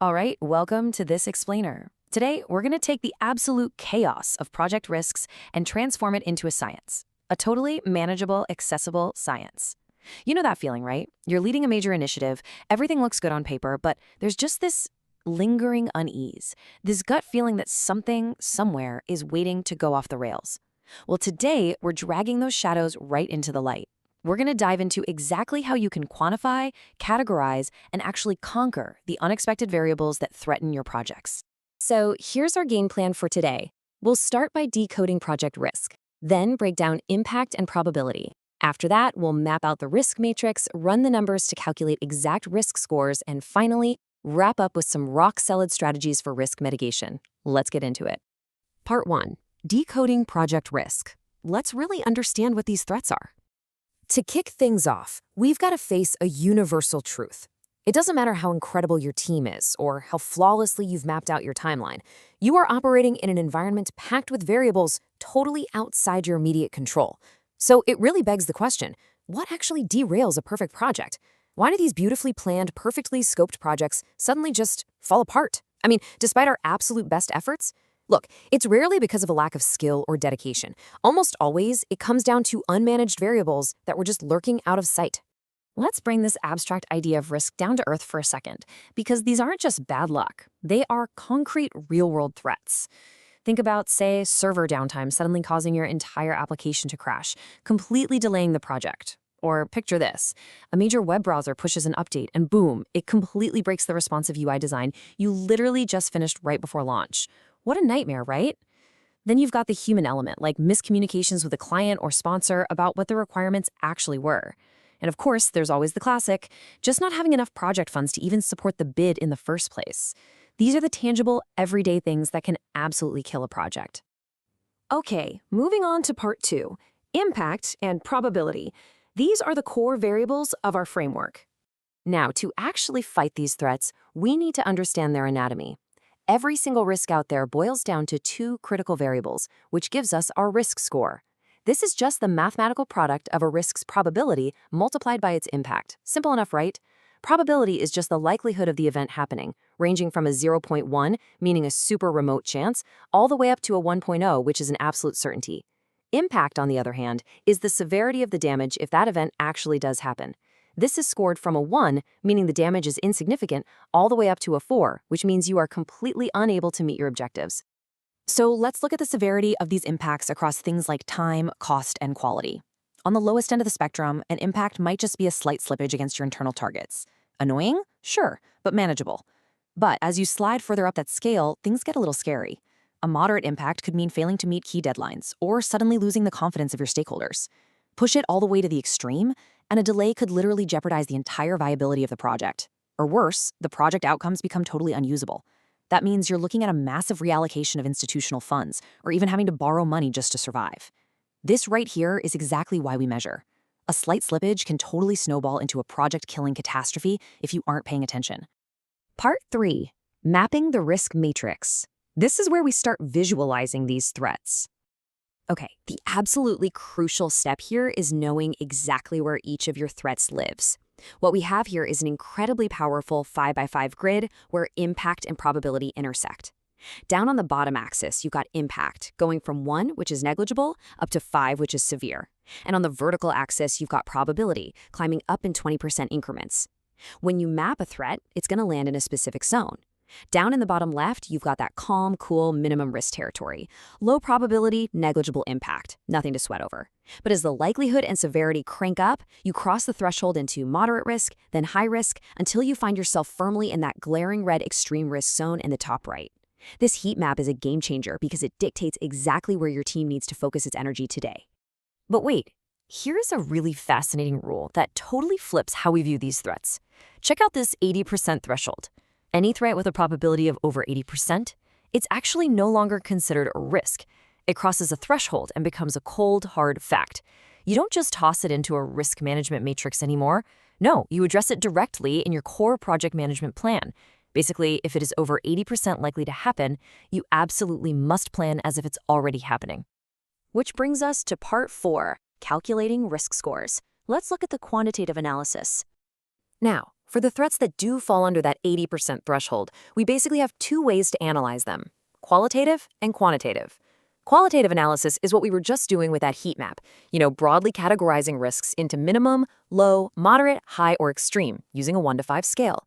All right, welcome to This Explainer. Today, we're going to take the absolute chaos of project risks and transform it into a science. A totally manageable, accessible science. You know that feeling, right? You're leading a major initiative, everything looks good on paper, but there's just this lingering unease, this gut feeling that something, somewhere, is waiting to go off the rails. Well, today, we're dragging those shadows right into the light. We're going to dive into exactly how you can quantify, categorize, and actually conquer the unexpected variables that threaten your projects. So here's our game plan for today. We'll start by decoding project risk, then break down impact and probability. After that, we'll map out the risk matrix, run the numbers to calculate exact risk scores, and finally, wrap up with some rock-solid strategies for risk mitigation. Let's get into it. Part 1. Decoding project risk. Let's really understand what these threats are. To kick things off, we've got to face a universal truth. It doesn't matter how incredible your team is or how flawlessly you've mapped out your timeline. You are operating in an environment packed with variables totally outside your immediate control. So it really begs the question, what actually derails a perfect project? Why do these beautifully planned, perfectly scoped projects suddenly just fall apart? I mean, despite our absolute best efforts? Look, it's rarely because of a lack of skill or dedication. Almost always, it comes down to unmanaged variables that were just lurking out of sight. Let's bring this abstract idea of risk down to earth for a second, because these aren't just bad luck. They are concrete, real-world threats. Think about, say, server downtime suddenly causing your entire application to crash, completely delaying the project. Or picture this, a major web browser pushes an update and boom, it completely breaks the responsive UI design you literally just finished right before launch. What a nightmare, right? Then you've got the human element, like miscommunications with a client or sponsor about what the requirements actually were. And of course, there's always the classic, just not having enough project funds to even support the bid in the first place. These are the tangible, everyday things that can absolutely kill a project. Okay, moving on to part 2, impact and probability. These are the core variables of our framework. Now, to actually fight these threats, we need to understand their anatomy. Every single risk out there boils down to 2 critical variables, which gives us our risk score. This is just the mathematical product of a risk's probability multiplied by its impact. Simple enough, right? Probability is just the likelihood of the event happening, ranging from a 0.1, meaning a super remote chance, all the way up to a 1.0, which is an absolute certainty. Impact, on the other hand, is the severity of the damage if that event actually does happen. This is scored from a 1, meaning the damage is insignificant, all the way up to a 4, which means you are completely unable to meet your objectives. So let's look at the severity of these impacts across things like time, cost, and quality. On the lowest end of the spectrum, an impact might just be a slight slippage against your internal targets. Annoying? Sure, but manageable. But as you slide further up that scale, things get a little scary. A moderate impact could mean failing to meet key deadlines or suddenly losing the confidence of your stakeholders. Push it all the way to the extreme, and a delay could literally jeopardize the entire viability of the project. Or worse, the project outcomes become totally unusable. That means you're looking at a massive reallocation of institutional funds, or even having to borrow money just to survive. This right here is exactly why we measure. A slight slippage can totally snowball into a project-killing catastrophe if you aren't paying attention. Part 3. Mapping the risk matrix. This is where we start visualizing these threats. Okay, the absolutely crucial step here is knowing exactly where each of your threats lives. What we have here is an incredibly powerful 5x5 grid where impact and probability intersect. Down on the bottom axis, you've got impact, going from 1, which is negligible, up to 5, which is severe. And on the vertical axis, you've got probability, climbing up in 20% increments. When you map a threat, it's going to land in a specific zone. Down in the bottom left, you've got that calm, cool, minimum risk territory. Low probability, negligible impact, nothing to sweat over. But as the likelihood and severity crank up, you cross the threshold into moderate risk, then high risk, until you find yourself firmly in that glaring red extreme risk zone in the top right. This heat map is a game changer because it dictates exactly where your team needs to focus its energy today. But wait, here's a really fascinating rule that totally flips how we view these threats. Check out this 80% threshold. Any threat with a probability of over 80%, it's actually no longer considered a risk. It crosses a threshold and becomes a cold, hard fact. You don't just toss it into a risk management matrix anymore. No, you address it directly in your core project management plan. Basically, if it is over 80% likely to happen, you absolutely must plan as if it's already happening. Which brings us to part 4, calculating risk scores. Let's look at the quantitative analysis. Now, For the threats that do fall under that 80% threshold, we basically have two ways to analyze them: qualitative and quantitative. Qualitative analysis is what we were just doing with that heat map, broadly categorizing risks into minimum, low, moderate, high, or extreme using a 1 to 5 scale.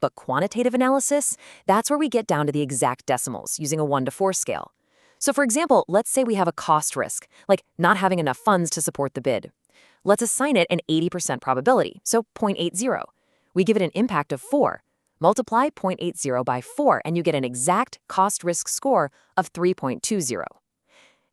But quantitative analysis, that's where we get down to the exact decimals using a 1 to 4 scale. So for example, let's say we have a cost risk, like not having enough funds to support the bid. Let's assign it an 80% probability, so 0.80. We give it an impact of 4. Multiply 0.80 by 4 and you get an exact cost risk score of 3.20.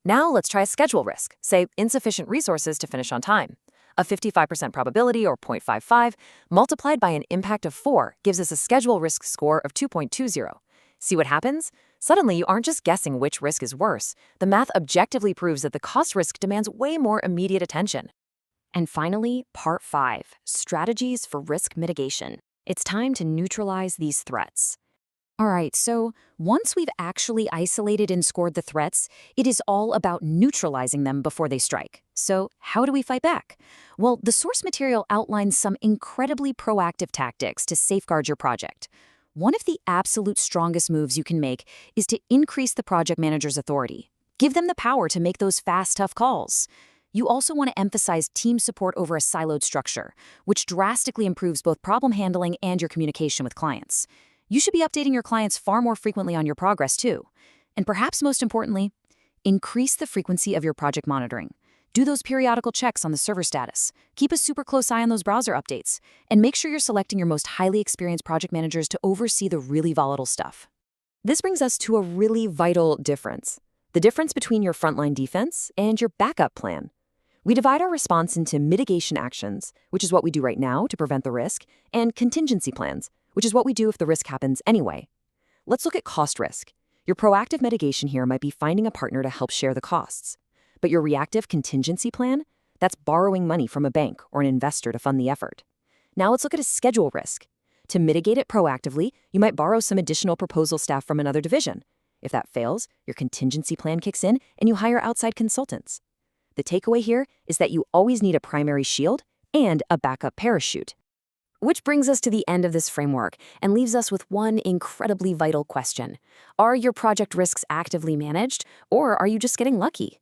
Now let's try a schedule risk, say insufficient resources to finish on time. A 55% probability, or 0.55, multiplied by an impact of 4 gives us a schedule risk score of 2.20. See what happens? Suddenly, you aren't just guessing which risk is worse. The math objectively proves that the cost risk demands way more immediate attention. And finally, Part 5, Strategies for Risk Mitigation. It's time to neutralize these threats. All right, so once we've actually isolated and scored the threats, it is all about neutralizing them before they strike. So how do we fight back? Well, the source material outlines some incredibly proactive tactics to safeguard your project. One of the absolute strongest moves you can make is to increase the project manager's authority. Give them the power to make those fast, tough calls. You also want to emphasize team support over a siloed structure, which drastically improves both problem handling and your communication with clients. You should be updating your clients far more frequently on your progress too. And perhaps most importantly, increase the frequency of your project monitoring. Do those periodical checks on the server status. Keep a super close eye on those browser updates. And make sure you're selecting your most highly experienced project managers to oversee the really volatile stuff. This brings us to a really vital difference. The difference between your frontline defense and your backup plan. We divide our response into mitigation actions, which is what we do right now to prevent the risk, and contingency plans, which is what we do if the risk happens anyway. Let's look at cost risk. Your proactive mitigation here might be finding a partner to help share the costs. But your reactive contingency plan? That's borrowing money from a bank or an investor to fund the effort. Now let's look at a schedule risk. To mitigate it proactively, you might borrow some additional proposal staff from another division. If that fails, your contingency plan kicks in and you hire outside consultants. The takeaway here is that you always need a primary shield and a backup parachute. Which brings us to the end of this framework and leaves us with one incredibly vital question. Are your project risks actively managed, or are you just getting lucky?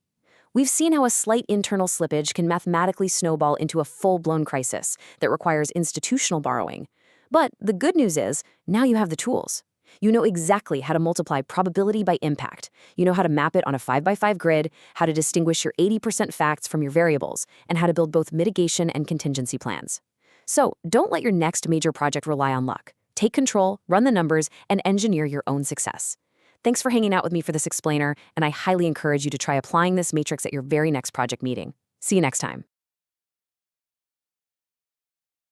We've seen how a slight internal slippage can mathematically snowball into a full-blown crisis that requires institutional borrowing. But the good news is, now you have the tools. You know exactly how to multiply probability by impact. You know how to map it on a 5x5 grid, how to distinguish your 80% facts from your variables, and how to build both mitigation and contingency plans. So don't let your next major project rely on luck. Take control, run the numbers, and engineer your own success. Thanks for hanging out with me for this explainer, and I highly encourage you to try applying this matrix at your very next project meeting. See you next time.